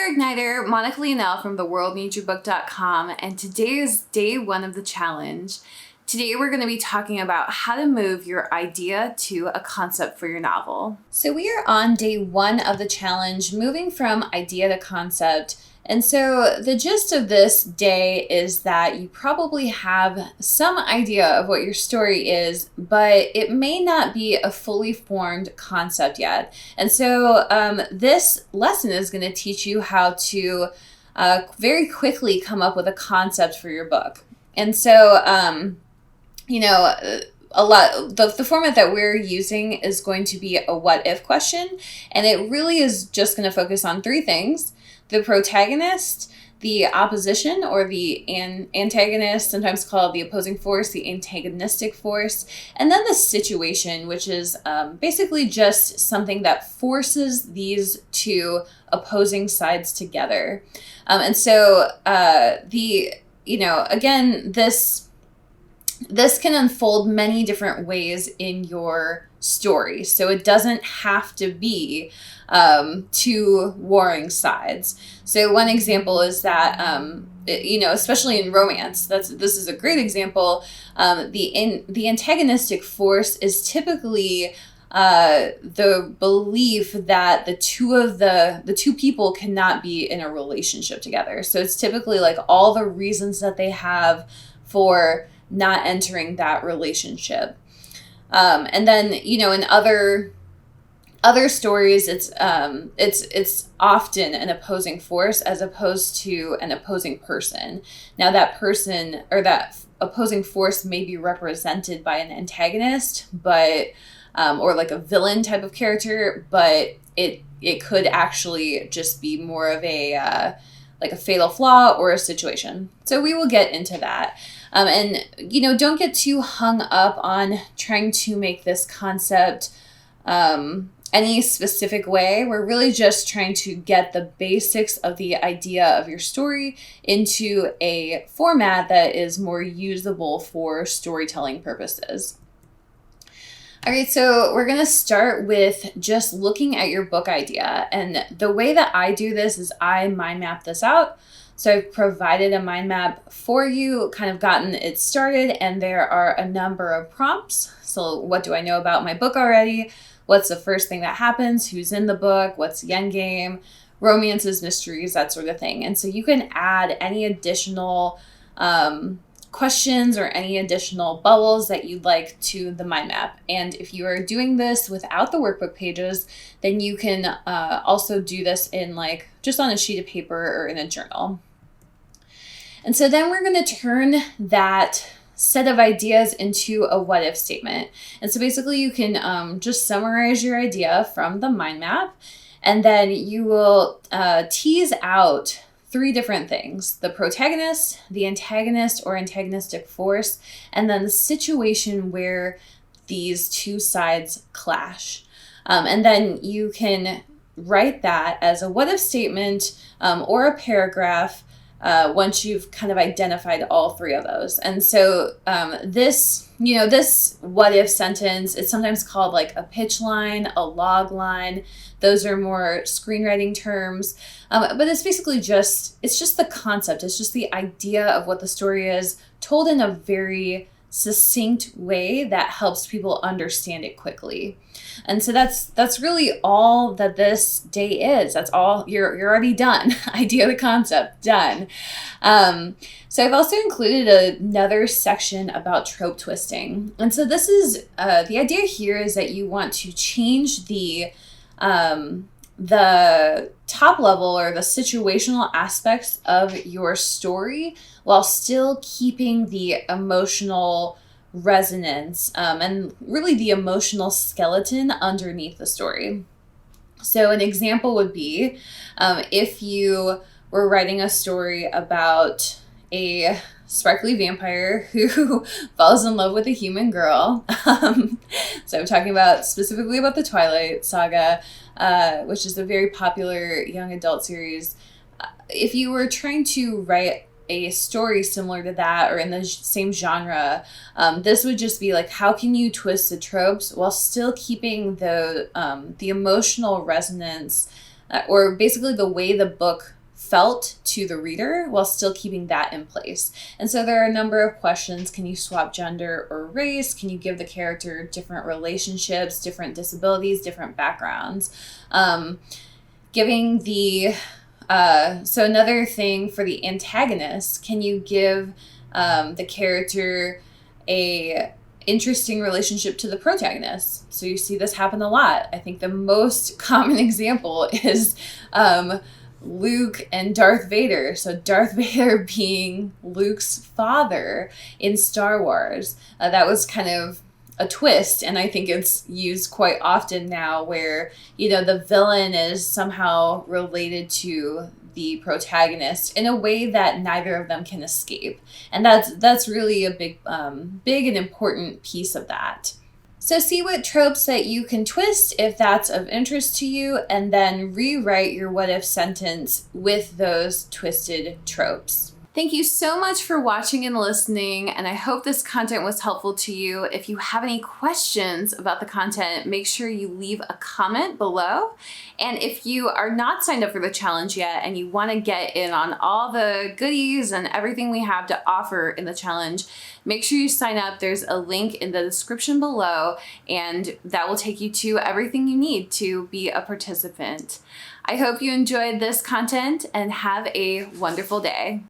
Igniter, Monica Leonel from theworldneedsyourbook.com, and today is day 1 of the challenge. Today we're going to be talking about how to move your idea to a concept for your novel. So we are on day 1 of the challenge, moving from idea to concept. And so the gist of this day is that you probably have some idea of what your story is, but it may not be a fully formed concept yet. And so this lesson is going to teach you how to very quickly come up with a concept for your book. And so, the format that we're using is going to be a what if question, and it really is just going to focus on 3 things: the protagonist, the opposition or the antagonist, sometimes called the opposing force, the antagonistic force, and then the situation, which is basically just something that forces these 2 opposing sides together. This can unfold many different ways in your story. So it doesn't have to be 2 warring sides. So one example is that, especially in romance, this is a great example. The antagonistic force is typically the belief that the two people cannot be in a relationship together. So it's typically like all the reasons that they have for not entering that relationship. And then, in other stories, it's often an opposing force as opposed to an opposing person. Now that person or that opposing force may be represented by an antagonist, but or like a villain type of character, but it could actually just be more of a like a fatal flaw or a situation. So we will get into that. Don't get too hung up on trying to make this concept any specific way. We're really just trying to get the basics of the idea of your story into a format that is more usable for storytelling purposes. All right, so we're going to start with just looking at your book idea. And the way that I do this is I mind map this out. So I've provided a mind map for you, kind of gotten it started, and there are a number of prompts. So what do I know about my book already? What's the first thing that happens? Who's in the book? What's the end game? Romances, mysteries, that sort of thing. And so you can add any additional questions or any additional bubbles that you'd like to the mind map. And if you are doing this without the workbook pages, then you can also do this in just on a sheet of paper or in a journal. And so then we're going to turn that set of ideas into a what if statement. And so basically you can just summarize your idea from the mind map, and then you will tease out 3 different things: the protagonist, the antagonist or antagonistic force, and then the situation where these 2 sides clash. And then you can write that as a what if statement or a paragraph once you've kind of identified all 3 of those. And so this what if sentence, it's sometimes called like a pitch line, a log line. Those are more screenwriting terms. But it's basically it's just the concept. It's just the idea of what the story is, told in a very succinct way that helps people understand it quickly. And so that's really all that this day is. That's all. You're already done. Idea the concept, done. So I've also included another section about trope twisting. And so this is the idea here is that you want to change the top level or the situational aspects of your story while still keeping the emotional resonance and really the emotional skeleton underneath the story. So an example would be if you were writing a story about a sparkly vampire who falls in love with a human girl. So I'm talking specifically about the Twilight Saga, which is a very popular young adult series. If you were trying to write a story similar to that or in the same genre, this would just be like, how can you twist the tropes while still keeping the emotional resonance or basically the way the book felt to the reader while still keeping that in place. And so there are a number of questions. Can you swap gender or race? Can you give the character different relationships, different disabilities, different backgrounds? Giving the so another thing for the antagonist, can you give the character a interesting relationship to the protagonist? So you see this happen a lot. I think the most common example is Luke and Darth Vader. So Darth Vader being Luke's father in Star Wars. That was kind of a twist, and I think it's used quite often now where, the villain is somehow related to the protagonist in a way that neither of them can escape. And that's really a big and important piece of that. So see what tropes that you can twist if that's of interest to you, and then rewrite your what if sentence with those twisted tropes. Thank you so much for watching and listening, and I hope this content was helpful to you. If you have any questions about the content, make sure you leave a comment below. And if you are not signed up for the challenge yet and you want to get in on all the goodies and everything we have to offer in the challenge, make sure you sign up. There's a link in the description below, and that will take you to everything you need to be a participant. I hope you enjoyed this content and have a wonderful day.